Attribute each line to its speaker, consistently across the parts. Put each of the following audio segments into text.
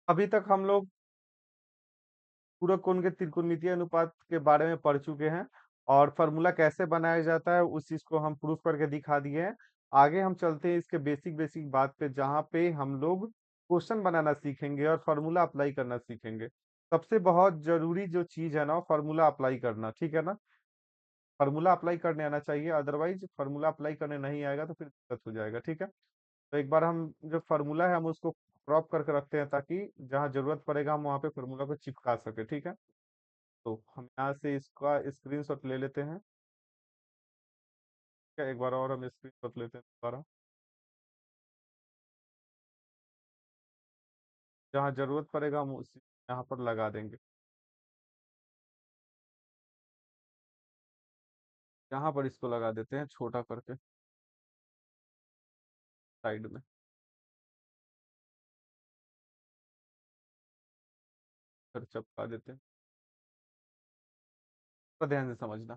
Speaker 1: अभी तक हम लोग पूरक कोण के त्रिकोणमितीय अनुपात के बारे में पढ़ चुके हैं और फार्मूला कैसे बनाया जाता है उस चीज को हम प्रूफ करके दिखा दिए हैं। आगे हम चलते हैं इसके बेसिक बेसिक बात पे, जहाँ पे हम लोग क्वेश्चन बनाना सीखेंगे और फार्मूला अप्लाई करना सीखेंगे। सबसे बहुत जरूरी जो चीज है ना, फार्मूला अप्लाई करना, ठीक है ना। फार्मूला अप्लाई करने आना चाहिए, अदरवाइज फार्मूला अप्लाई करने नहीं आएगा तो फिर दिक्कत हो जाएगा, ठीक है। तो एक बार हम जो फार्मूला है हम उसको क्रॉप करके रखते हैं, ताकि जहाँ जरूरत पड़ेगा हम वहाँ पे फार्मूला को चिपका सके, ठीक है। तो हम यहाँ से इसका स्क्रीनशॉट ले लेते हैं। क्या एक बार और हम स्क्रीनशॉट लेते हैं दोबारा, जहाँ जरूरत पड़ेगा हम उसी यहाँ पर लगा देंगे। यहाँ पर इसको लगा देते हैं छोटा करके साइड में, फिर चिपका देते हैं। तो ध्यान से समझना।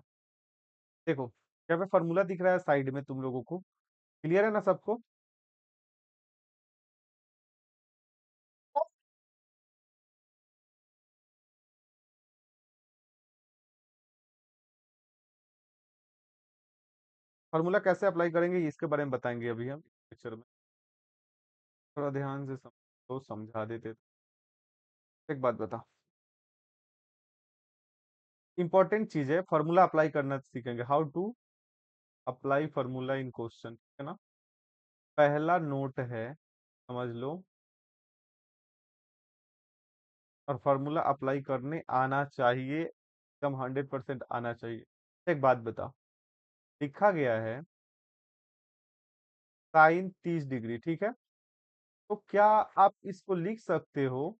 Speaker 1: देखो यहाँ पे फार्मूला दिख रहा है साइड में, तुम लोगों को क्लियर है ना सबको। फार्मूला कैसे अप्लाई करेंगे इसके बारे में बताएंगे अभी हम पिक्चर में। थोड़ा ध्यान से तो समझा देते। एक बात बता, इंपॉर्टेंट चीज है, फार्मूला अप्लाई करना सीखेंगे, how to apply formula in question, ठीक है ना। पहला नोट है, समझ लो, और फार्मूला अप्लाई करने आना चाहिए, एकदम 100% आना चाहिए। एक बात बता, लिखा गया है साइन 30 डिग्री, ठीक है। तो क्या आप इसको लिख सकते हो,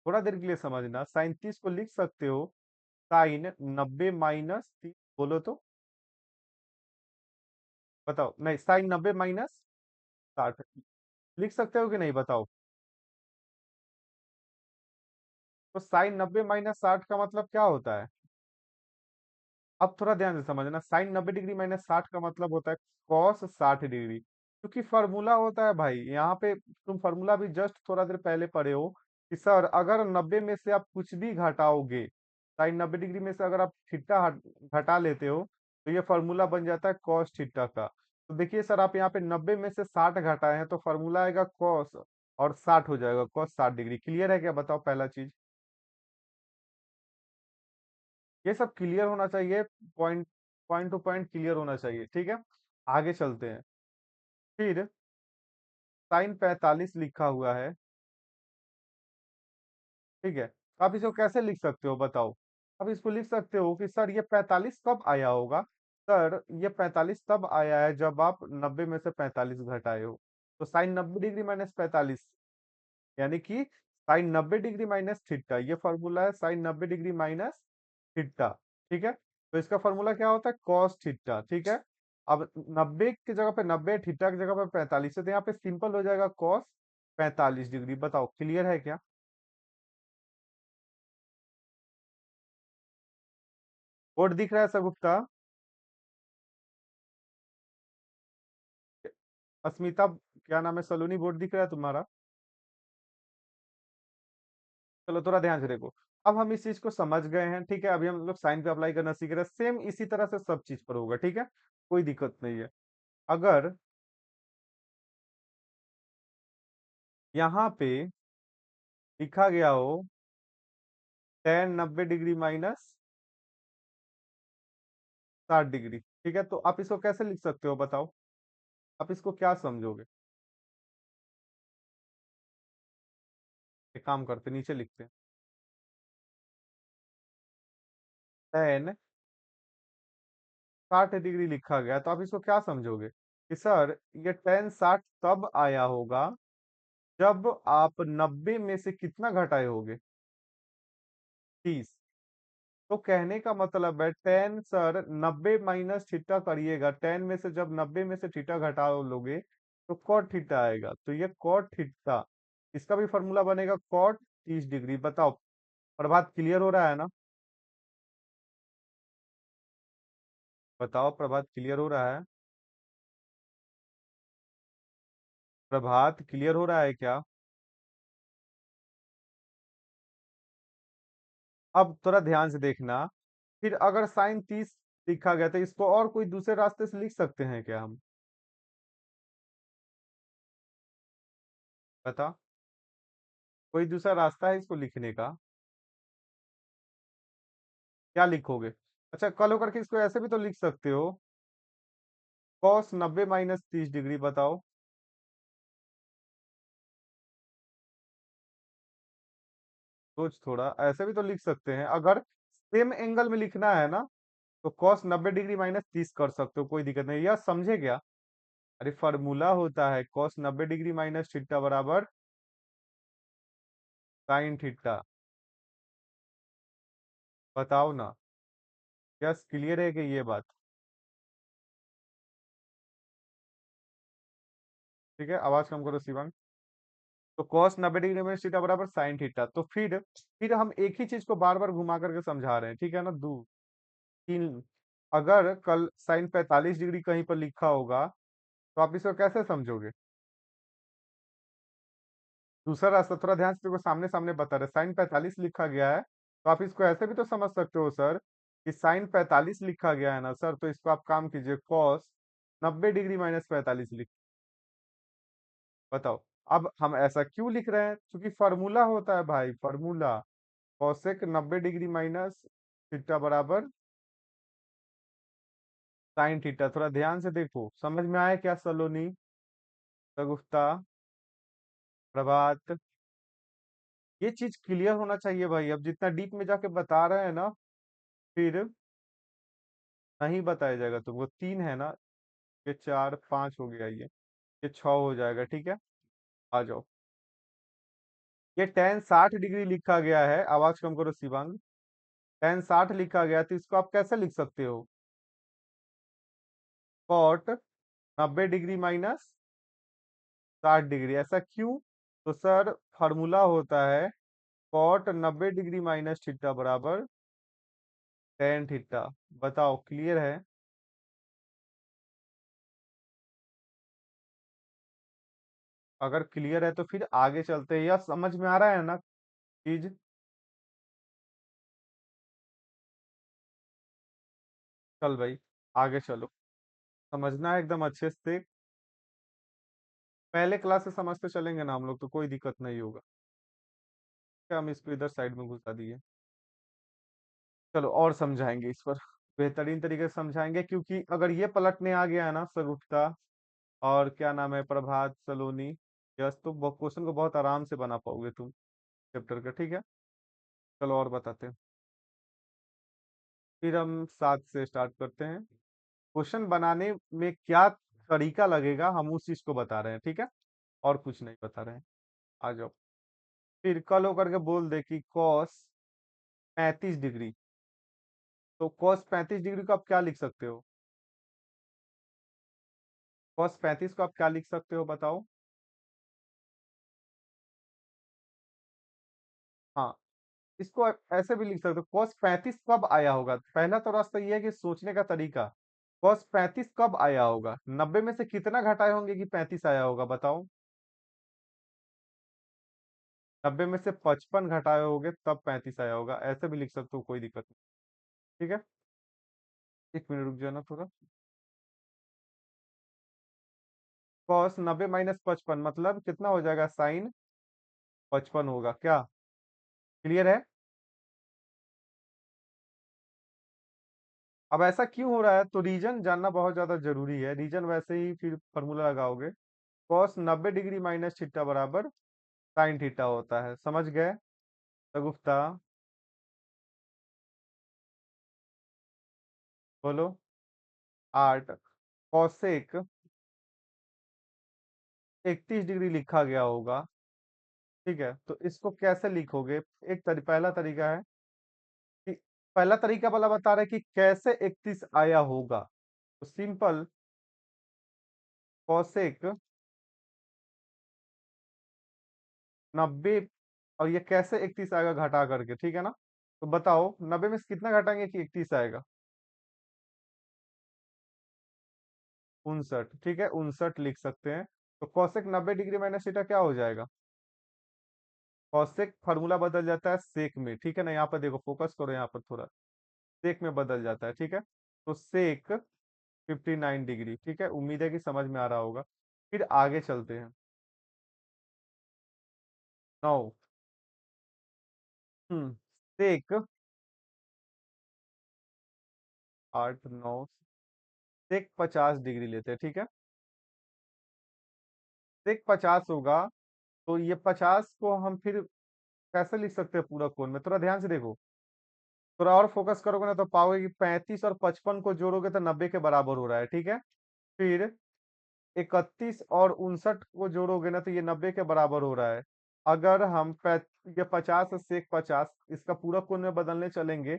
Speaker 1: थोड़ा देर के लिए समझना, साइन 30 को लिख सकते हो साइन 90 - 30, बोलो तो। बताओ, नहीं, साइन 90 - 60 लिख सकते हो कि नहीं, बताओ। तो साइन 90 - 60 का मतलब क्या होता है? अब थोड़ा ध्यान से समझना, साइन 90 डिग्री माइनस 60 का मतलब होता है कॉस 60 डिग्री। क्योंकि फार्मूला होता है भाई, यहाँ पे तुम फार्मूला भी जस्ट थोड़ा देर पहले पढ़े हो कि सर अगर 90 में से आप कुछ भी घटाओगे, साइन 90 डिग्री में से अगर आप थीटा घटा लेते हो, तो ये फार्मूला बन जाता है कॉस थीटा का। तो देखिए सर, आप यहाँ पे 90 में से 60 घटाए हैं, तो फार्मूला आएगा कॉस, और 60 हो जाएगा, कॉस 60 डिग्री। क्लियर है क्या, बताओ पहला चीज। ये सब क्लियर होना चाहिए, point point two point clear होना चाहिए, ठीक है। आगे चलते हैं। फिर साइन 45 लिखा हुआ है, ठीक है। तो आप इसको कैसे लिख सकते हो, बताओ। आप इसको लिख सकते हो कि सर ये 45 कब आया होगा। सर ये 45 तब आया है जब आप 90 में से 45 घटाए हो। तो साइन 90 डिग्री माइनस 45, यानी कि साइन 90 डिग्री माइनस थीटा, ये फॉर्मूला है साइन 90 डिग्री माइनस थीटा, ठीक है। तो इसका फॉर्मूला क्या होता है, कॉस थीटा, ठीक है। अब 90 की जगह पे 90, थीटा की जगह पे 45 है, तो यहाँ पे सिंपल हो जाएगा कॉस 45 डिग्री। बताओ क्लियर है क्या। बोर्ड दिख रहा है सर गुप्ता? अस्मिता, क्या नाम है, सलोनी, बोर्ड दिख रहा है तुम्हारा? चलो थोड़ा ध्यान से देखो। अब हम इस चीज को समझ गए हैं, ठीक है। अभी हम लोग साइन पे अप्लाई करना सीख रहे हैं, सेम इसी तरह से सब चीज पर होगा, ठीक है। कोई दिक्कत नहीं है। अगर यहाँ पे लिखा गया हो टेन 90 डिग्री माइनस 60 डिग्री, ठीक है, तो आप इसको कैसे लिख सकते हो, बताओ। आप इसको क्या समझोगे। एक काम करते, नीचे लिखते हैं, टेन 60 डिग्री लिखा गया, तो आप इसको क्या समझोगे कि सर ये टेन 60 तब आया होगा जब आप 90 में से कितना घटाए होगे, 30। तो कहने का मतलब है टेन सर 90 - थीटा करिएगा, टेन में से जब 90 में से थीटा घटा लोगे तो कॉट थीटा आएगा, तो ये कॉट थीटा, इसका भी फॉर्मूला बनेगा कॉट 30 डिग्री। बताओ, प्रभात क्लियर हो रहा है ना? बताओ प्रभात क्लियर हो रहा है? प्रभात क्लियर हो रहा है क्या? अब थोड़ा ध्यान से देखना, फिर अगर साइन 30 लिखा गया तो इसको और कोई दूसरे रास्ते से लिख सकते हैं क्या हम? बता, कोई दूसरा रास्ता है इसको लिखने का? क्या लिखोगे? अच्छा, कल होकर के इसको ऐसे भी तो लिख सकते हो, कॉस 90 माइनस 30 डिग्री, बताओ। सोच थोड़ा, ऐसे भी तो लिख सकते हैं अगर सेम एंगल में लिखना है ना, तो कॉस 90 डिग्री माइनस 30 कर सकते हो, कोई दिक्कत नहीं। यह समझे क्या? अरे फार्मूला होता है कॉस 90 डिग्री माइनस थीटा बराबर साइन थीटा। बताओ ना, क्या क्लियर है कि ये बात? ठीक है, आवाज कम करो शिवांग। तो कॉस 90 डिग्री माइनस थीटा बराबर साइन थीटा, तो फिर हम एक ही चीज को बार बार घुमा करके समझा रहे हैं, ठीक है ना? दो तीन, अगर कल साइन 45 डिग्री कहीं पर लिखा होगा तो आप इसको कैसे समझोगे? दूसरा रास्ता थोड़ा ध्यान से देखो, सामने सामने बता रहे, साइन 45 लिखा गया है, तो आप इसको ऐसे भी तो समझ सकते हो सर, कि साइन 45 लिखा गया है ना सर, तो इसको आप काम कीजिए, कॉस 90 डिग्री माइनस 45 लिख। बताओ, अब हम ऐसा क्यों लिख रहे हैं? क्योंकि फार्मूला होता है भाई, formula cosec 90 degree minus theta बराबर साइन थीटा। थोड़ा ध्यान से देखो, समझ में आया क्या सलोनी, सगुफ्ता, प्रभात? ये चीज क्लियर होना चाहिए भाई, अब जितना डीप में जाके बता रहे हैं ना, फिर नहीं बताया जाएगा तुमको। तीन है ना, ये चार पांच हो गया, ये छह हो जाएगा, ठीक है। आ जाओ, ये टेन 60 डिग्री लिखा गया है, आवाज कम करो शिवांग। टेन 60 लिखा गया, तो इसको आप कैसे लिख सकते हो? कॉट 90 डिग्री माइनस 60 डिग्री, ऐसा क्यों? तो सर फार्मूला होता है कॉट 90 डिग्री माइनस थीटा बराबर टेन थीटा। बताओ, क्लियर है? अगर क्लियर है तो फिर आगे चलते हैं, यह समझ में आ रहा है ना चीज? चल भाई, आगे चलो, समझना है एकदम अच्छे से। पहले क्लास से समझते चलेंगे ना हम लोग, तो कोई दिक्कत नहीं होगा। क्या, हम इसको इधर साइड में घुसा दिए। चलो और समझाएंगे इस पर, बेहतरीन तरीके से समझाएंगे, क्योंकि अगर ये पलटने आ गया है ना सगुप्ता, और क्या नाम है, प्रभात, सलोनी, यस, तो क्वेश्चन को बहुत आराम से बना पाओगे तुम चैप्टर का, ठीक है। चलो और बताते हैं, फिर हम सात से स्टार्ट करते हैं। क्वेश्चन बनाने में क्या तरीका लगेगा, हम उस चीज को बता रहे हैं, ठीक है, और कुछ नहीं बता रहे हैं। आ जाओ, फिर कल होकर के बोल दे कि कॉस 35 डिग्री, तो कॉस 35 डिग्री को आप क्या लिख सकते हो? कॉस 35 को आप क्या लिख सकते हो, बताओ। हाँ, इसको आप ऐसे भी लिख सकते हो, कॉस 35 कब आया होगा? पहला तो रास्ता ये है कि सोचने का तरीका, कॉस 35 कब आया होगा, 90 में से कितना घटाए होंगे कि 35 आया होगा, बताओ। 90 में से 55 घटाए होंगे तब 35 आया होगा, ऐसे भी लिख सकते हो, कोई दिक्कत नहीं, ठीक है। एक मिनट रुक जाना थोड़ा। कॉस 90 माइनस 55 मतलब कितना हो जाएगा, साइन 55 होगा क्या? क्लियर है? अब ऐसा क्यों हो रहा है, तो रीजन जानना बहुत ज्यादा जरूरी है, रीजन वैसे ही फिर फॉर्मूला लगाओगे, कॉस 90 डिग्री माइनस थीटा बराबर साइन थीटा होता है, समझ गए सगुफ्ता? बोलो। आठ, कॉसेक 31 डिग्री लिखा गया होगा, ठीक है, तो इसको कैसे लिखोगे? पहला तरीका है कि, पहला तरीका वाला बता रहा है कि कैसे 31 आया होगा, तो सिंपल, कॉसेक 90, और ये कैसे 31 आएगा घटा करके, ठीक है ना? तो बताओ 90 में से कितना घटाएंगे कि 31 आएगा? 59, ठीक है, 59 लिख सकते हैं। तो कॉसेक 90 डिग्री माइनस थीटा क्या हो जाएगा? कॉसेक फार्मूला बदल जाता है सेक में, ठीक है ना। यहाँ पर देखो, फोकस करो यहाँ पर थोड़ा, सेक में बदल जाता है, ठीक है। तो सेक 59 डिग्री, ठीक है। उम्मीद है कि समझ में आ रहा होगा। फिर आगे चलते हैं। 9। सेक 8 9, सेक 50 डिग्री लेते हैं, ठीक है। सेक 50 होगा, तो ये 50 को हम फिर कैसे लिख सकते हैं पूरा कोण में, थोड़ा ध्यान से देखो। थोड़ा और फोकस करोगे ना तो पाओगे कि 35 और 55 को जोड़ोगे तो 90 के बराबर हो रहा है, ठीक है। फिर 31 और 59 को जोड़ोगे ना तो ये 90 के बराबर हो रहा है। अगर हम ये 50 है सेक 50, इसका पूरा कोण में बदलने चलेंगे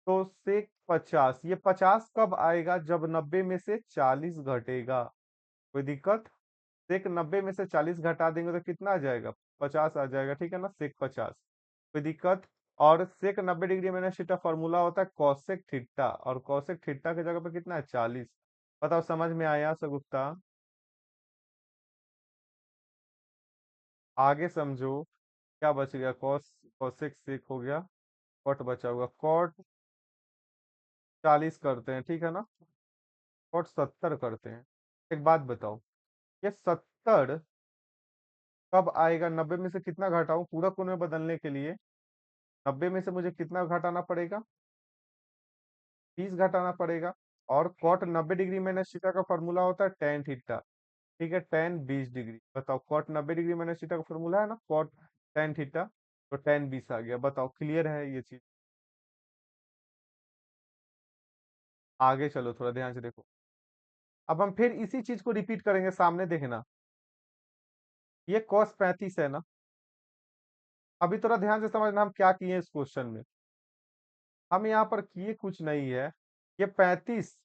Speaker 1: तो सेक 50, ये 50 कब आएगा, जब 90 में से 40 घटेगा। कोई दिक्कत? सेक 90 में से 40 घटा देंगे तो कितना आ जाएगा, 50 आ जाएगा, ठीक है ना, सेक 50। कोई दिक्कत? और सेक 90 डिग्री माइनस थीटा फॉर्मूला होता है कॉसेक थीटा, और कॉसेक थीटा की जगह पे कितना है, 40। बताओ समझ में आया सगुप्ता? आगे समझो। क्या बच गया, कॉसेक सेक हो गया, कॉट बचा होगा, कॉट 40 करते हैं, ठीक है ना। कॉट 70 करते हैं। एक बात बताओ, ये 70 कब आएगा, 90 में से कितना घटाऊं पूरा कोण में बदलने के लिए? 90 में से मुझे कितना घटाना पड़ेगा, 30 घटाना पड़ेगा। और कॉट 90 डिग्री माइनस थीटा का फॉर्मूला होता है टेन थीटा, ठीक है। टेन 20 डिग्री, बताओ कॉट 90 डिग्री माइनस थीटा का फॉर्मूला है ना कॉट टेन थीटा, तो टेन 20 आ गया। बताओ क्लियर है ये चीज? आगे चलो, थोड़ा ध्यान से देखो। अब हम फिर इसी चीज को रिपीट करेंगे, सामने देखना। ये कॉस 35 है ना। अभी थोड़ा ध्यान से समझना हम क्या किए इस क्वेश्चन में। हम यहाँ पर किए कुछ नहीं है। ये 35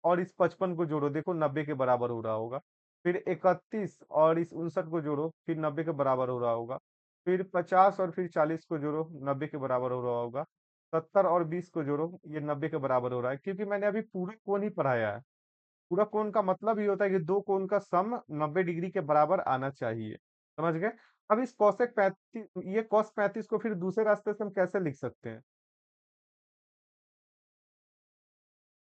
Speaker 1: और इस 55 को जोड़ो, देखो 90 के बराबर हो रहा होगा। फिर 31 और इस 59 को जोड़ो, फिर 90 के बराबर हो रहा होगा। फिर 50 और फिर 40 को जोड़ो, 90 के बराबर हो रहा होगा। 70 और 20 को जोड़ो, ये 90 के बराबर हो रहा है, क्योंकि मैंने अभी पूरे कोण ही पढ़ाया है। पूरा कोण का मतलब ये होता है कि दो कोण का सम 90 डिग्री के बराबर आना चाहिए। समझ गए? अब इस कॉसेक 35, ये कॉस 35 को फिर दूसरे रास्ते से हम कैसे लिख सकते हैं?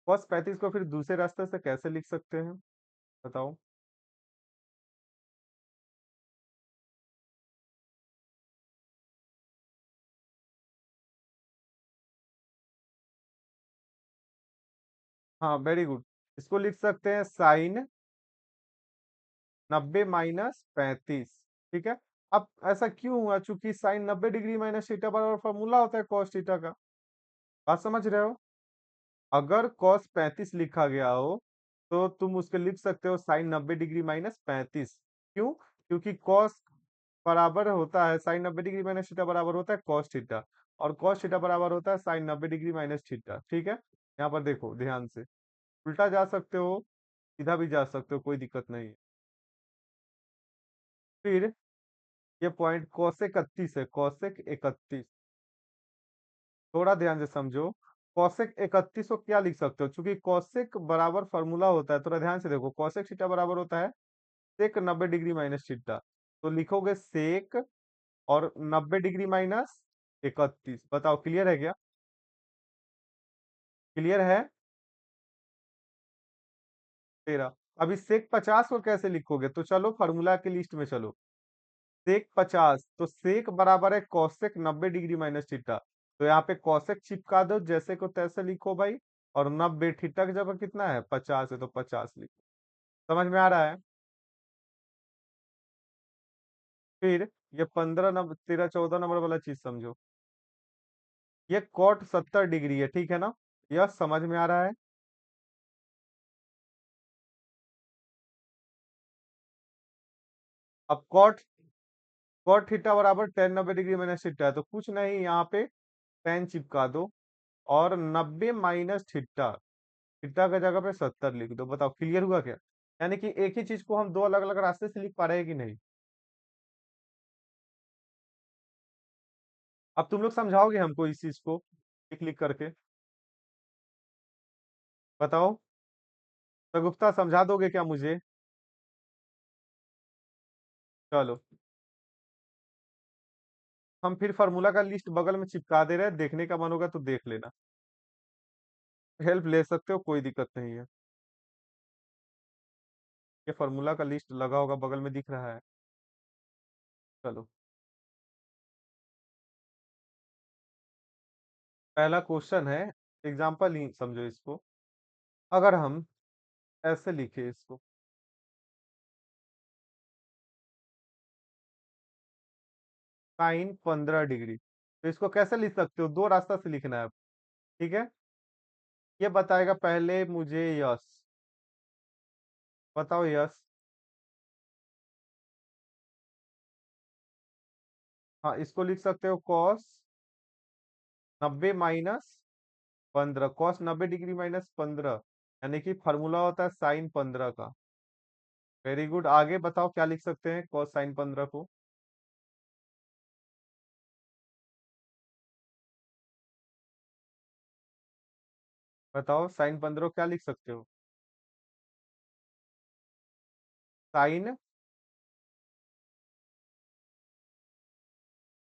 Speaker 1: कॉस 35 को फिर दूसरे रास्ते से कैसे लिख सकते हैं, बताओ। हाँ वेरी गुड। इसको लिख सकते हैं साइन 90 - 35, ठीक है। अब ऐसा क्यों हुआ, चूंकि साइन 90 डिग्री माइनस थीटा बराबर फॉर्मूला होता है कॉस थीटा का। बात समझ रहे हो? अगर कॉस 35 लिखा गया हो तो तुम उसके लिख सकते हो साइन 90 डिग्री - 35। क्यों? क्योंकि कॉस बराबर होता है साइन 90 डिग्री माइनस थीटा बराबर होता है कॉस थीटा, और कॉस थीटा बराबर होता है साइन 90 डिग्री माइनस थीटा, ठीक है। यहाँ पर देखो ध्यान से, उल्टा जा सकते हो, सीधा भी जा सकते हो, कोई दिक्कत नहीं है। फिर ये पॉइंट कोसेक 31 है, कोसेक 31। थोड़ा ध्यान से समझो। कोसेक 31 को क्या लिख सकते हो, क्योंकि कोसेक बराबर फॉर्मूला होता है, थोड़ा ध्यान से देखो, कोसेक थीटा बराबर होता है सेक 90 डिग्री माइनस थीटा। तो लिखोगे सेक और 90 डिग्री माइनस 31। बताओ क्लियर है क्या? क्लियर है? तेरह। अभी सेक 50 को कैसे लिखोगे, तो चलो फॉर्मूला की लिस्ट में चलो। सेक 50, तो सेक बराबर है कॉसेक 90 डिग्री माइनस थीटा। तो यहाँ पे कॉसेक चिपका दो, जैसे को तैसे लिखो भाई। और 90 थीटा की जगह कितना है, 50 है, तो 50 लिखो। समझ में आ रहा है? फिर ये 15 नंबर 13 14 नंबर वाला चीज समझो। ये कॉट 70 डिग्री है, ठीक है ना। यह समझ में आ रहा है? अब कॉट कॉट थीटा बराबर टेन 90 डिग्री माइनस थीटा है, तो कुछ नहीं, यहाँ पे टेन चिपका दो। और 90 - थीटा, थीटा का जगह पे 70 लिख दो। बताओ क्लियर हुआ क्या? यानी कि एक ही चीज को हम दो अलग अलग रास्ते से लिख पा रहे हैं कि नहीं? अब तुम लोग समझाओगे हमको इस चीज को लिख लिख करके? बताओ। तो गुप्ता समझा दोगे क्या मुझे? चलो। हम फिर फार्मूला का लिस्ट बगल में चिपका दे रहे हैं, देखने का मन होगा तो देख लेना। हेल्प ले सकते हो, कोई दिक्कत नहीं है। ये फार्मूला का लिस्ट लगा होगा, बगल में दिख रहा है। चलो, पहला क्वेश्चन है, एग्जाम्पल ही समझो इसको। अगर हम ऐसे लिखे इसको, sin 15 डिग्री, तो इसको कैसे लिख सकते हो? दो रास्ता से लिखना है। ठीक है, ये बताएगा पहले मुझे यस। बताओ यस। हाँ, इसको लिख सकते हो कॉस 90 - 15, कॉस 90 डिग्री -15, यानी कि फार्मूला होता है sin 15 का। वेरी गुड, आगे बताओ क्या लिख सकते हैं कॉस sin 15 को? बताओ sin 15 को क्या लिख सकते हो? sin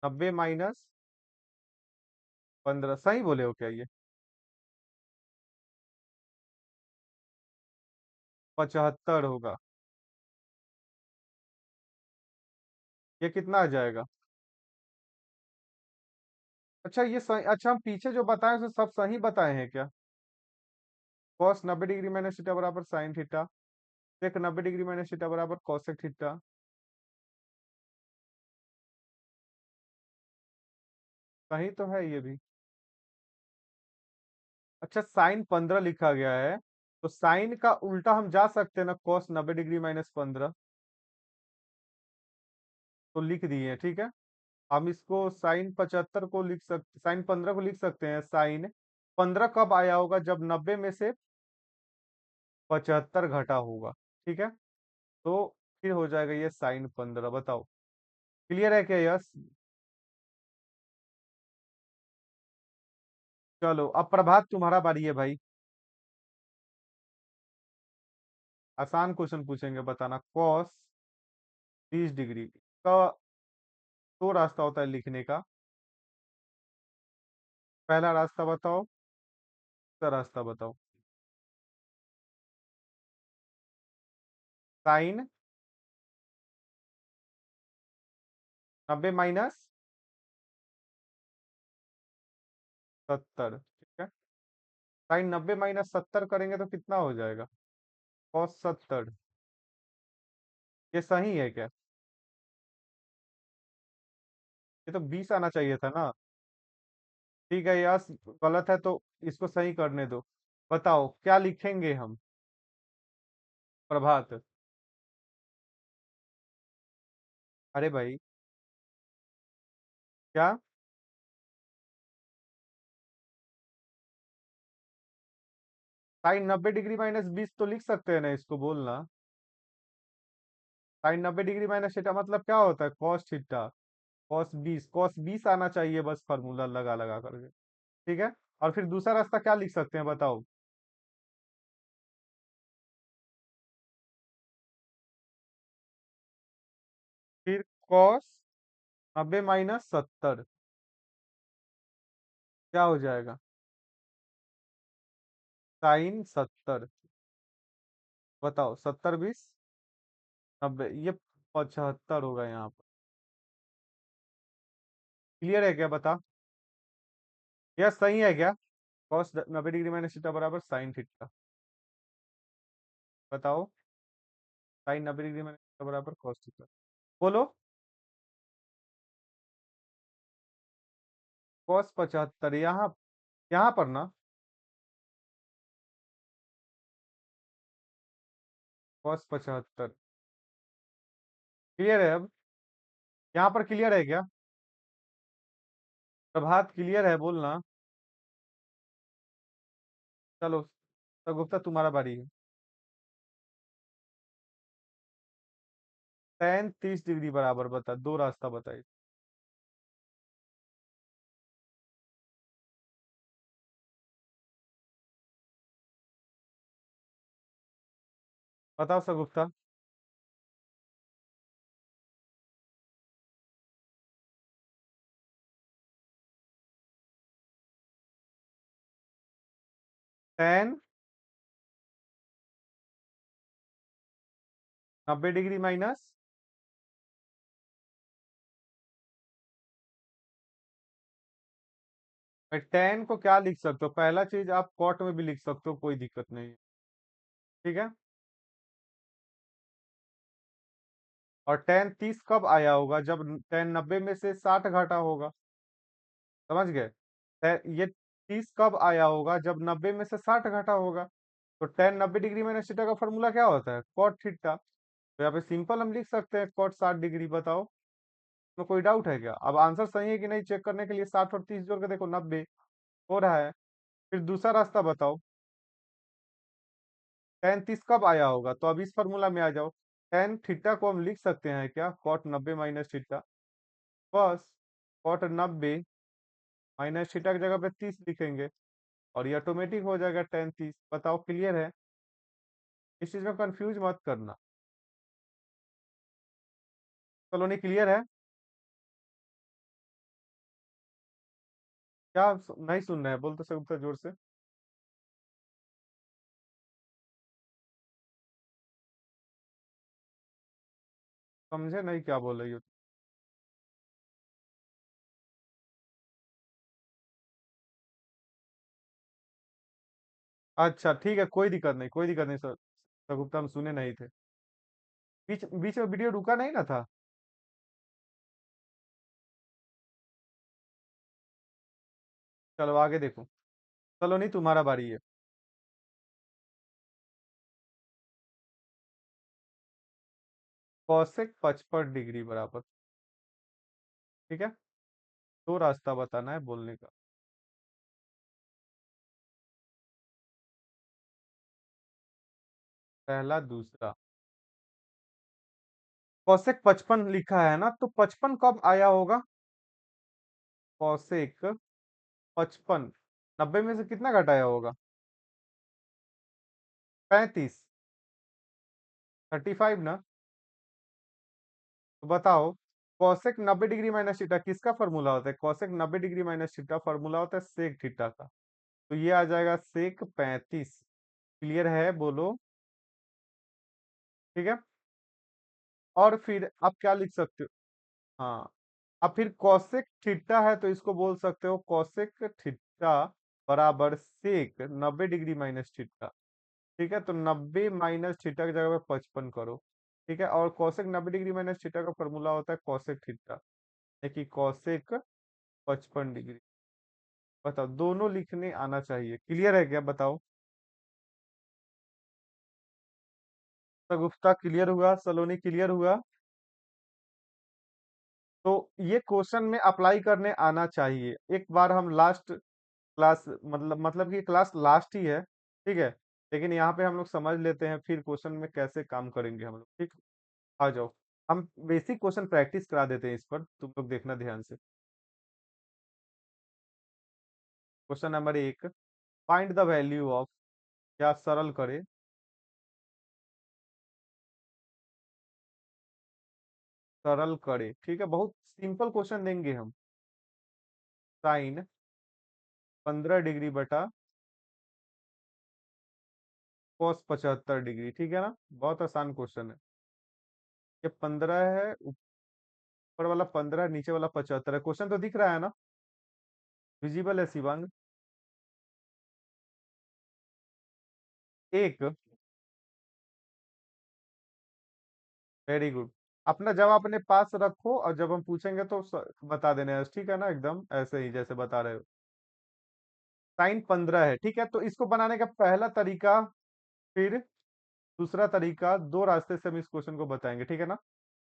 Speaker 1: 90 - 15, सही बोले हो क्या ये? 75 होगा। ये कितना आ जाएगा? अच्छा, ये सही। अच्छा, हम पीछे जो बताए उसे सब सही बताए हैं क्या? कॉस 90 डिग्री माइनस थीटा बराबर साइन थीटा, सेक 90 डिग्री माइनस थीटा बराबर कॉसेक थीटा। सही तो है ये भी। अच्छा, sin 15 लिखा गया है, तो साइन का उल्टा हम जा सकते हैं ना, कॉस 90 डिग्री -15। तो लिख दिए, ठीक है। हम इसको sin 75 को लिख सकते, sin 15 को लिख सकते हैं, sin 15 कब आया होगा? जब 90 में से 75 घटा होगा। ठीक है, तो फिर हो जाएगा ये sin 15। बताओ, क्लियर है क्या? यस। चलो, अब प्रभात तुम्हारा बारी है भाई। आसान क्वेश्चन पूछेंगे, बताना। कॉस 30 डिग्री का दो रास्ता होता है लिखने का। पहला रास्ता बताओ, दूसरा रास्ता बताओ। sin 90 - 70, ठीक है। sin 90 - 70 करेंगे तो कितना हो जाएगा? cos 70। ये सही है क्या? ये तो 20 आना चाहिए था ना। ठीक है, यस। गलत है तो इसको सही करने दो। बताओ क्या लिखेंगे हम? प्रभात। अरे भाई, क्या? sin 90 डिग्री -20 तो लिख सकते हैं ना, इसको बोलना। sin 90 डिग्री माइनस थीटा मतलब क्या होता है? Cos theta. कॉस 20 आना चाहिए, बस फार्मूला लगा लगा करके। ठीक है, और फिर दूसरा रास्ता क्या लिख सकते हैं? बताओ। फिर cos 90 - 70 क्या हो जाएगा? sin 70। बताओ, 70 - 20 90, ये 75 होगा यहाँ पर। क्लियर है क्या? बता। यह सही है क्या? cos 90 डिग्री - बराबर साइन थीटा। बताओ, sin 90 डिग्री बराबर cos थीटा। बोलो। cos 75 यहाँ, यहाँ पर ना, cos 75। क्लियर है अब? यहाँ पर क्लियर है क्या? प्रभात क्लियर है, बोलना। चलो, तो गुप्ता तुम्हारा बारी है। tan 30 डिग्री बराबर, बता, दो रास्ता बताइए। बताओ सगुप्ता। टेन 90 डिग्री माइनस, टेन को क्या लिख सकते हो, पहला चीज आप कॉट में भी लिख सकते हो, कोई दिक्कत नहीं है। ठीक है। और टेन 30 कब आया होगा, जब टेन 90 में से 60 घटा होगा। समझ गए। ये 30 कब आया होगा, जब 90 में से 60 घटा होगा। तो टेन 90 डिग्री माइनस थीटा का फॉर्मूला क्या होता है, कॉट थीटा। तो यहाँ पे सिंपल हम लिख सकते हैं कॉट 60 डिग्री। बताओ, तो कोई डाउट है क्या? अब आंसर सही है कि नहीं चेक करने के लिए 60 और 30 जोड़ के देखो, 90 हो रहा है। फिर दूसरा रास्ता बताओ, टेन 30 कब आया होगा, तो अब इस फॉर्मूला में आ जाओ। टेन थीटा को हम लिख सकते हैं क्या, कॉट 90 माइनस थीटा। बस, कॉट 90 माइनस थीटा की जगह पे 30 लिखेंगे, और ये ऑटोमेटिक हो जाएगा टेन 30। बताओ, क्लियर है? इस चीज में कंफ्यूज मत करना। चलो, नहीं क्लियर है? क्या नहीं सुन रहे हैं? बोल तो सकते जोर से। समझे नहीं क्या बोल रही हो? अच्छा ठीक है, कोई दिक्कत नहीं, कोई दिक्कत नहीं सर। सर हम सुने नहीं थे। बीच बीच में वीडियो रुका नहीं ना था। चलो आगे देखो। चलो, नहीं तुम्हारा बारी है। कौशिक 55 डिग्री बराबर। ठीक है। दो रास्ता बताना है बोलने का। पहला, दूसरा। कौशिक 55 लिखा है ना, तो 55 कब आया होगा? कौशिक 55 90 में से कितना घटाया होगा? 35। 35 ना। तो बताओ, कौशिक 90 डिग्री माइनस थीटा किसका फॉर्मूला होता है? Kaushik 90 degree minus theta formula होता है सेक थीटा का। तो ये आ जाएगा सेक 35। क्लियर है? बोलो। ठीक है। और फिर आप क्या लिख सकते हो? हाँ। अब फिर कौशिक थीटा है, तो इसको बोल सकते हो कौशिक थीटा बराबर सेक 90 डिग्री माइनस थीटा। ठीक है, तो 90 माइनस थीटा की जगह पे 55 करो। ठीक है। और कौशिक 90 डिग्री माइनस थीटा का फॉर्मूला होता है कौशिक थीटा, देखिए कौशिक 55 डिग्री। बताओ, दोनों लिखने आना चाहिए। क्लियर है क्या? बताओ। सगुफ्ता क्लियर हुआ? सलोनी क्लियर हुआ? तो ये क्वेश्चन में अप्लाई करने आना चाहिए। एक बार हम लास्ट क्लास, मतलब कि क्लास लास्ट ही है, ठीक है, लेकिन यहाँ पे हम लोग समझ लेते हैं फिर क्वेश्चन में कैसे काम करेंगे हम लोग। ठीक। आ जाओ, हम बेसिक क्वेश्चन प्रैक्टिस करा देते हैं, इस पर तुम लोग देखना ध्यान से। Question number 1, find the value of. क्या सरल करे? सरल करे, ठीक है, बहुत सिंपल क्वेश्चन देंगे हम। साइन 15 डिग्री बटा कॉस 75 डिग्री, ठीक है ना, बहुत आसान क्वेश्चन है। ये 15 है, ऊपर वाला 15, नीचे वाला 75 है। क्वेश्चन तो दिख रहा है ना? विजिबल है शिवांग? एक। Very good. अपना जवाब अपने पास रखो, और जब हम पूछेंगे तो बता देना है, ठीक है ना, एकदम ऐसे ही जैसे बता रहे हो। साइन 15 है, ठीक है, तो इसको बनाने का पहला तरीका, फिर दूसरा तरीका, दो रास्ते से हम इस क्वेश्चन को बताएंगे, ठीक है ना।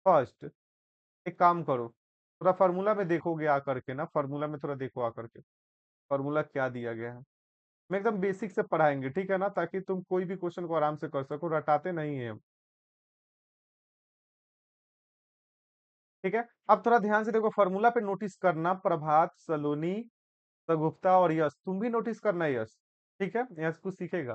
Speaker 1: फर्स्ट, एक काम करो, थोड़ा फार्मूला में देखोगे आकर के ना, फार्मूला में थोड़ा देखो आकर के, फार्मूला क्या दिया गया है। हम एकदम बेसिक से पढ़ाएंगे, ठीक है ना, ताकि तुम कोई भी क्वेश्चन को आराम से कर सको, रटाते नहीं है हम। ठीक है। अब थोड़ा ध्यान से देखो, फार्मूला पे नोटिस करना, प्रभात, सलोनी, गुप्ता और यश, तुम भी नोटिस करना है यश। ठीक है, यश कुछ सीखेगा।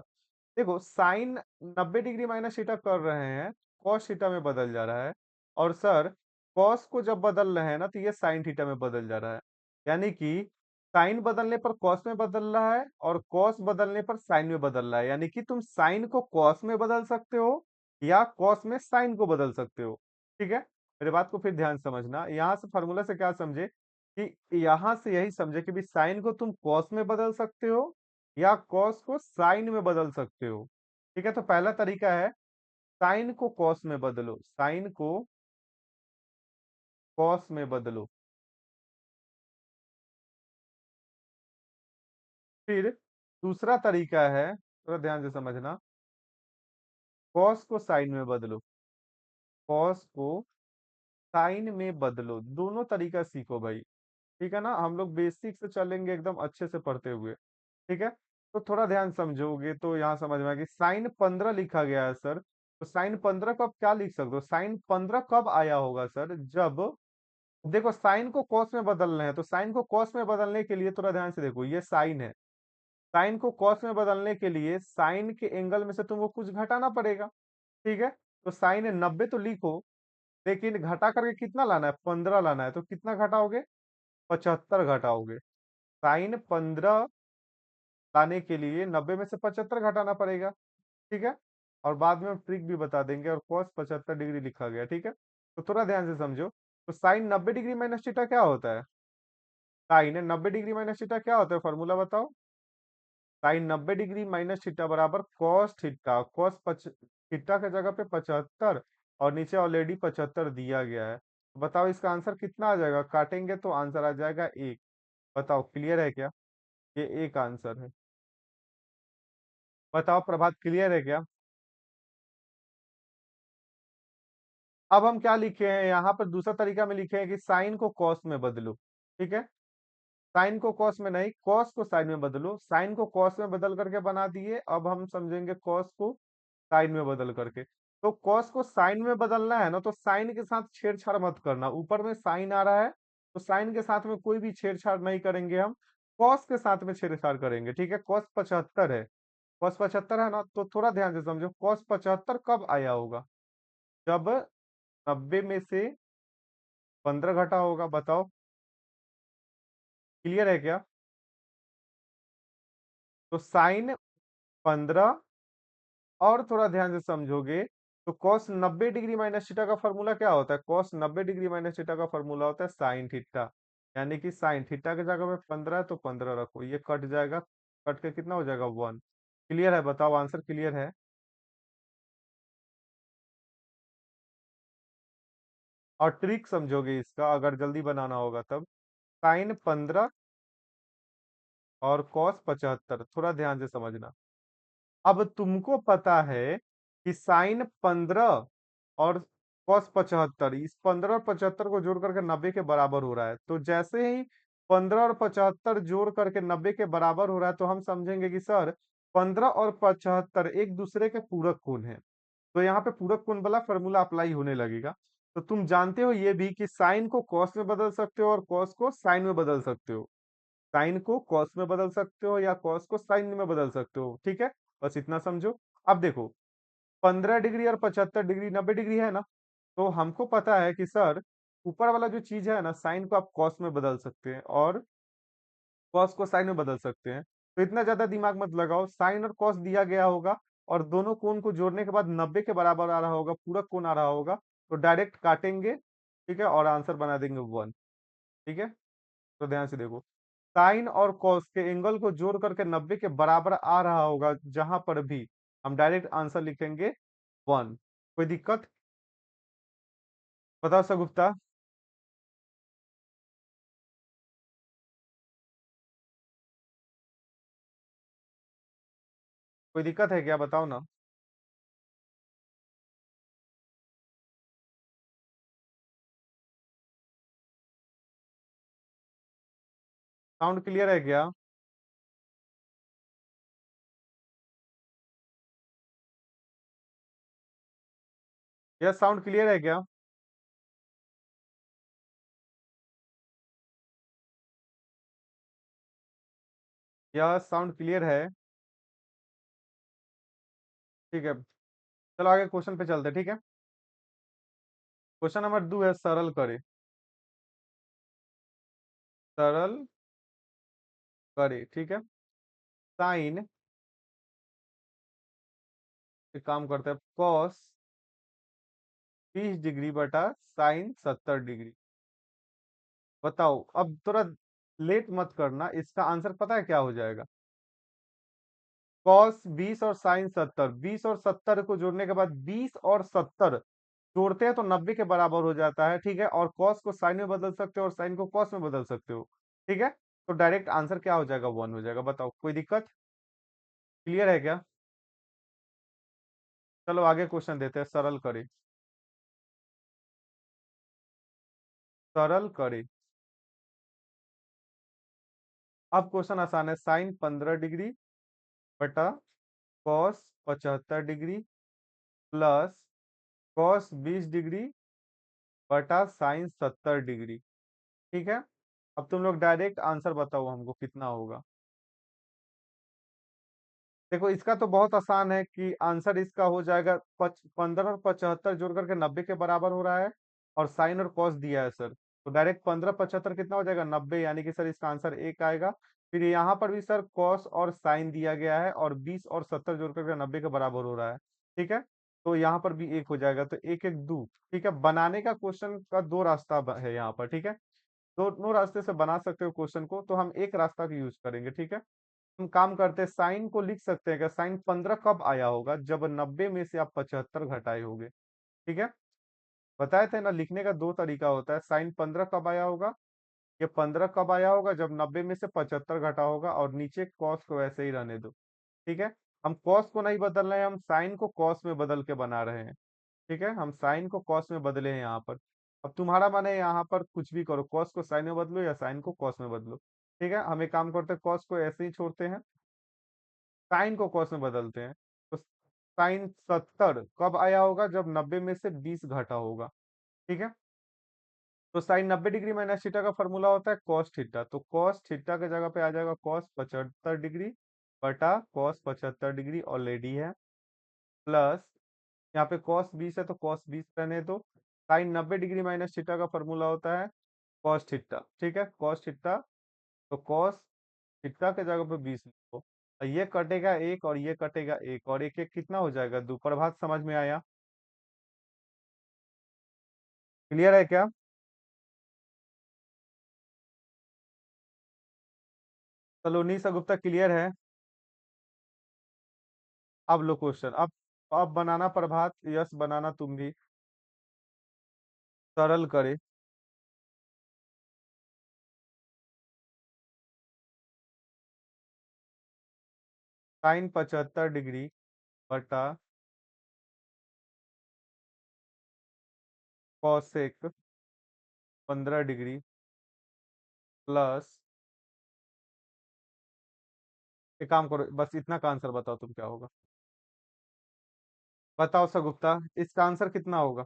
Speaker 1: देखो, साइन 90 डिग्री माइनस थीटा कर रहे हैं, कॉस थीटा में बदल जा रहा है। और सर, कॉस को जब बदल रहे हैं ना, तो ये साइन थीटा में बदल जा रहा है। यानी कि साइन बदलने पर कॉस में बदल रहा है और कॉस बदलने पर साइन में बदल रहा है, यानी कि तुम साइन को कॉस में बदल सकते हो या कॉस में साइन को बदल सकते हो। ठीक है, मेरे बात को फिर ध्यान से समझना। यहाँ से फॉर्मूला से क्या समझे कि यहाँ से यही समझे कि भी साइन को तुम कॉस में बदल सकते हो या कॉस को साइन में बदल सकते हो। ठीक है, तो पहला तरीका है साइन को कॉस में बदलो, साइन को कॉस में बदलो। फिर दूसरा तरीका है, थोड़ा ध्यान से समझना, कॉस को साइन में बदलो, कॉस को साइन में बदलो। दोनों तरीका सीखो भाई। ठीक है ना, हम लोग बेसिक से चलेंगे एकदम अच्छे से पढ़ते हुए। ठीक है, तो थोड़ा ध्यान समझोगे तो यहाँ समझ में आएगा कि साइन 15 लिखा गया है सर, तो साइन 15 को आप क्या लिख सकते हो, साइन 15 कब आया होगा सर, जब देखो साइन को कॉस में बदलना है, तो साइन को कॉस में बदलने के लिए थोड़ा ध्यान से देखो, ये साइन है, साइन को कॉस में बदलने के लिए साइन के एंगल में से तुमको कुछ घटाना पड़ेगा। ठीक है, तो साइन 90 तो लिखो, लेकिन घटा करके कितना लाना है, 15 लाना है, तो कितना घटाओगे, 75 घटाओगे। साइन 15 लाने के लिए 90 में से 75 घटाना पड़ेगा। ठीक है, और बाद में हम ट्रिक भी बता देंगे, और cos 75 डिग्री लिखा गया। ठीक है, तो थोड़ा ध्यान से समझो, तो साइन 90 डिग्री माइनस थीटा क्या होता है, साइन 90 डिग्री माइनस थीटा क्या होता है, फॉर्मूला बताओ। साइन 90 डिग्री माइनस थीटा बराबर कॉस थीटा, थीटा के जगह पे 75, और नीचे ऑलरेडी 75 दिया गया है। तो बताओ इसका आंसर कितना आ जाएगा, काटेंगे तो आंसर आ जाएगा एक। बताओ क्लियर है क्या, ये एक आंसर है। बताओ प्रभात, क्लियर है क्या। अब हम क्या लिखे हैं यहाँ पर, दूसरा तरीका में लिखे हैं कि साइन को कॉस में बदलो। ठीक है, साइन को कॉस में नहीं, कॉस को साइन में बदलो। साइन को कॉस में बदल करके बना दिए, अब हम समझेंगे कॉस को साइन में बदल करके। तो कॉस को साइन में बदलना है ना, तो साइन के साथ छेड़छाड़ मत करना, ऊपर में साइन आ रहा है तो साइन के साथ में कोई भी छेड़छाड़ नहीं करेंगे हम, कॉस के साथ में छेड़छाड़ करेंगे। ठीक है, कॉस 75 है, कॉस 75 है ना, तो थोड़ा ध्यान से समझो, कॉस 75 कब आया होगा, जब 90 में से 15 घटा होगा। बताओ क्लियर है क्या। तो साइन 15, और थोड़ा ध्यान से समझोगे तो cos 90 डिग्री माइनस थीटा का फॉर्मूला क्या होता है, cos 90 डिग्री माइनस थीटा का फॉर्मूला होता है साइन थीटा। यानी कि साइन थीटा की जगह पे 15 है तो 15 रखो, ये कट जाएगा, कट के कितना हो जाएगा 1। क्लियर है, बताओ आंसर क्लियर है। और ट्रिक समझोगे इसका, अगर जल्दी बनाना होगा तब, साइन 15 और cos 75, थोड़ा ध्यान से समझना। अब तुमको पता है कि साइन 15 और कॉस 75, इस 15 और 75 को जोड़ करके 90 के बराबर हो रहा है, तो जैसे ही 15 और 75 जोड़ करके 90 के बराबर हो रहा है, तो हम समझेंगे कि सर 15 और 75 एक दूसरे के पूरक कोण है। तो यहाँ पे पूरक कोण वाला फॉर्मूला अप्लाई होने लगेगा। तो तुम जानते हो ये भी कि साइन को कॉस में बदल सकते हो और कॉस को साइन में बदल सकते हो, साइन को कॉस में बदल सकते हो या कॉस को साइन में बदल सकते हो। ठीक है, बस इतना समझो। अब देखो 15 डिग्री और 75 डिग्री 90 डिग्री है ना, तो हमको पता है कि सर ऊपर वाला जो चीज है ना, साइन को आप कॉस में बदल सकते हैं और कॉस को साइन में बदल सकते हैं। तो इतना ज्यादा दिमाग मत लगाओ, साइन और कॉस दिया गया होगा और दोनों कोण को जोड़ने के बाद 90 के बराबर आ रहा होगा, पूरा कोण आ रहा होगा, तो डायरेक्ट काटेंगे। ठीक है, और आंसर बना देंगे 1। ठीक है, तो ध्यान से देखो, साइन और कॉस के एंगल को जोड़ करके 90 के बराबर आ रहा होगा, जहां पर भी हम डायरेक्ट आंसर लिखेंगे 1। कोई दिक्कत, बताओ सगुप्ता, कोई दिक्कत है क्या, बताओ ना। साउंड क्लियर है क्या, यह साउंड क्लियर है क्या। यह साउंड क्लियर है। ठीक है, चलो आगे क्वेश्चन पे चलते हैं। ठीक है, क्वेश्चन नंबर 2 है, सरल करे, सरल करे, ठीक है। साइन, एक काम करते हैं, कॉस 30 डिग्री बटा साइन 70 डिग्री। बताओ, अब थोड़ा लेट मत करना, इसका आंसर पता है क्या हो जाएगा? कॉस 20 और साइन 70, 20 और 70 को जोड़ने के बाद 20 और 70 जोड़ते हैं तो 90 के बराबर हो जाता है, ठीक है। और कॉस को साइन में बदल सकते हो और साइन को कॉस में बदल सकते हो, ठीक है। तो डायरेक्ट आंसर क्या हो जाएगा? 1 हो जाएगा। बताओ, कोई दिक्कत? क्लियर है क्या? चलो आगे क्वेश्चन देते हैं, सरल करें। सरल करें। अब क्वेश्चन आसान है, साइन 15 डिग्री बटा cos 75 degree plus cos 20 degree बटा साइन 70 डिग्री, ठीक है। अब तुम लोग डायरेक्ट आंसर बताओ हमको कितना होगा। देखो, इसका तो बहुत आसान है कि आंसर इसका हो जाएगा 15 और 75 जोड़ करके 90 के बराबर हो रहा है, और साइन और कॉस दिया है सर। तो डायरेक्ट 15 75 कितना हो जाएगा? 90, यानी कि सर इसका आंसर एक आएगा। फिर यहाँ पर भी सर कॉस और साइन दिया गया है, और 20 और 70 जोड़ करके 90 के बराबर हो रहा है, ठीक है। तो यहाँ पर भी एक हो जाएगा, तो एक एक दो, ठीक है। बनाने का क्वेश्चन का दो रास्ता है यहाँ पर, ठीक है। दोनों रास्ते से बना सकते हो क्वेश्चन को, तो हम एक रास्ता का यूज करेंगे, ठीक है। हम काम करते हैं, साइन को लिख सकते हैं क्या? साइन 15 कब आया होगा? जब 90 में से आप 75 घटाए होगे, ठीक है। बताए थे ना, लिखने का दो तरीका होता है। साइन 15 कब आया होगा? ये 15 कब आया होगा? जब 90 में से 75 घटा होगा, और नीचे कॉस को वैसे ही रहने दो, ठीक है। हम कॉस को नहीं बदल रहे हैं, हम साइन को कॉस में बदल के बना रहे हैं, ठीक है। हम साइन को कॉस में बदले हैं यहाँ पर। अब तुम्हारा मन है, यहाँ पर कुछ भी करो, कॉस को साइन में बदलो या साइन को कॉस में बदलो, ठीक है। हम एक काम करते हैं, कॉस को ऐसे ही छोड़ते हैं, साइन को कॉस में बदलते हैं। तो साइन 70 कब आया होगा? जब 90 में से 20 घटा होगा, ठीक है। तो साइन 90 डिग्री माइनस थीटा का फॉर्मूला होता है कॉस थीटा, तो कॉस थीटा के जगह पे आ जाएगा कॉस 75 डिग्री बटा कॉस 75 डिग्री, ऑलरेडी है, प्लस यहाँ पे कॉस 20 है तो कॉस 20 रहने दो। साइन 90 डिग्री माइनस थीटा का फॉर्मूला होता है कॉस थीटा, ठीक है, कॉस थीटा। तो कॉस थीटा के जगह पे 20 लिखो, और ये कटेगा एक और ये कटेगा एक, और एक एक कितना हो जाएगा? दो। प्रभात समझ में आया? क्लियर है क्या? सलोनी सा गुप्ता क्लियर है? अब लो क्वेश्चन, अब बनाना प्रभात, यस बनाना तुम भी। सरल करे। साइन 75 डिग्री बटा कॉसेक 15 डिग्री प्लस, एक काम करो, बस इतना का आंसर बताओ तुम क्या होगा। बताओ सगुप्ता, इसका आंसर कितना होगा?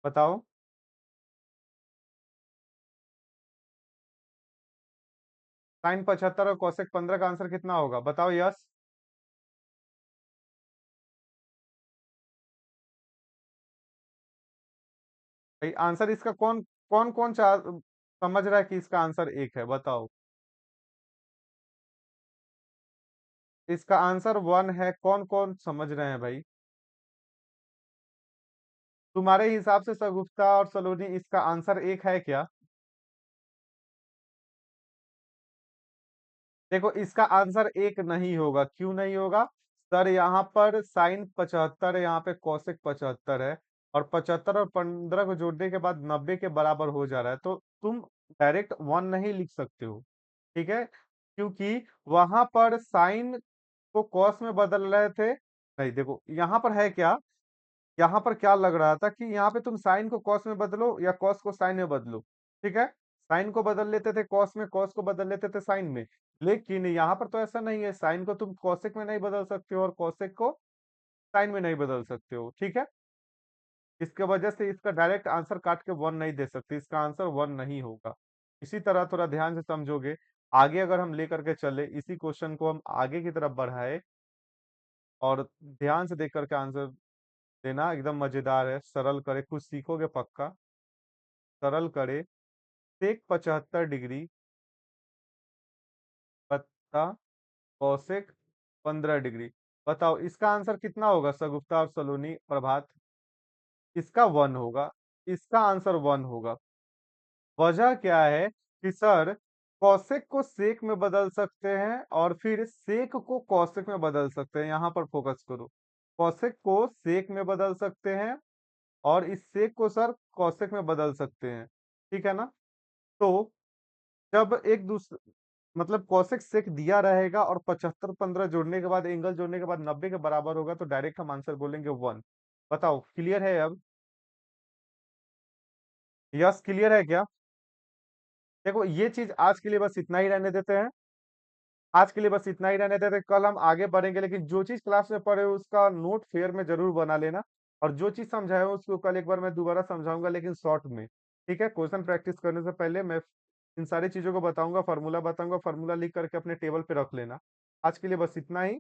Speaker 1: बताओ। साइन 75 और कॉसेक 15 का आंसर कितना होगा? बताओ, यस। भाई आंसर इसका कौन कौन कौन समझ रहा है कि इसका आंसर एक है? बताओ। इसका आंसर 1 है, कौन कौन समझ रहे हैं भाई? तुम्हारे हिसाब से सगुप्ता और सलोनी, इसका आंसर एक है क्या? देखो, इसका आंसर एक नहीं होगा, क्यों नहीं होगा? सर यहाँ पर साइन 75 है, यहाँ पे कोसेक 75 है, और 75 और 15 को जोड़ने के बाद 90 के बराबर हो जा रहा है, तो तुम डायरेक्ट 1 नहीं लिख सकते हो, ठीक है। क्योंकि वहां पर साइन को कॉस में बदल रहे थे। नहीं, देखो यहाँ पर है क्या, यहाँ पर क्या लग रहा था कि यहाँ पे तुम साइन को कॉस में बदलो या कॉस को साइन में बदलो, ठीक है। साइन को बदल लेते थे कॉस में, कॉस को बदल लेते थे साइन में। लेकिन यहाँ पर तो ऐसा नहीं है, साइन को तुम कॉसेक में नहीं बदल सकते हो और कॉसेक को साइन में नहीं बदल सकते हो, ठीक है। इसके वजह से इसका डायरेक्ट आंसर काट के 1 नहीं दे सकते, इसका आंसर 1 नहीं होगा। इसी तरह थोड़ा ध्यान से समझोगे, आगे अगर हम लेकर के चले, इसी क्वेश्चन को हम आगे की तरफ बढ़ाए, और ध्यान से देख करके आंसर देना, एकदम मजेदार है। सरल करे, कुछ सीखोगे पक्का। सरल करे, सेक 75 डिग्री गुप्ता कौशिक 15 डिग्री। बताओ इसका आंसर कितना होगा सगुप्ता और सलोनी प्रभात? इसका 1 होगा। इसका आंसर 1 होगा। वजह क्या है कि सर कौशिक को सेक में बदल सकते हैं और फिर सेक को कौशिक में बदल सकते हैं। यहाँ पर फोकस करो। कौशिक को सेक में बदल सकते हैं और इस सेक को सर कौशिक में बदल सकते हैं। ठीक है ना? तो जब एक दूसरे मतलब कौशिक सेक दिया रहेगा और 75-15 जोड़ने के बाद एंगल जोड़ने के बाद 90 के बराबर होगा तो डायरेक्ट हम आंसर बोलेंगे 1। बताओ क्लियर है अब? यस क्लियर है क्या? देखो ये चीज आज के लिए बस इतना ही रहने देते हैं। आज के लिए बस इतना ही रहने देते हैं, कल हम आगे बढ़ेंगे, लेकिन जो चीज क्लास में पढ़े हो उसका नोट फेयर में जरूर बना लेना। और जो चीज समझाया हो उसको कल एक बार मैं दोबारा समझाऊंगा, लेकिन शॉर्ट में। ठीक है? क्वेश्चन प्रैक्टिस करने से पहले मैं इन सारी चीजों को बताऊंगा, फार्मूला बताऊंगा, फार्मूला लिख करके अपने टेबल पे रख लेना। आज के लिए बस इतना ही।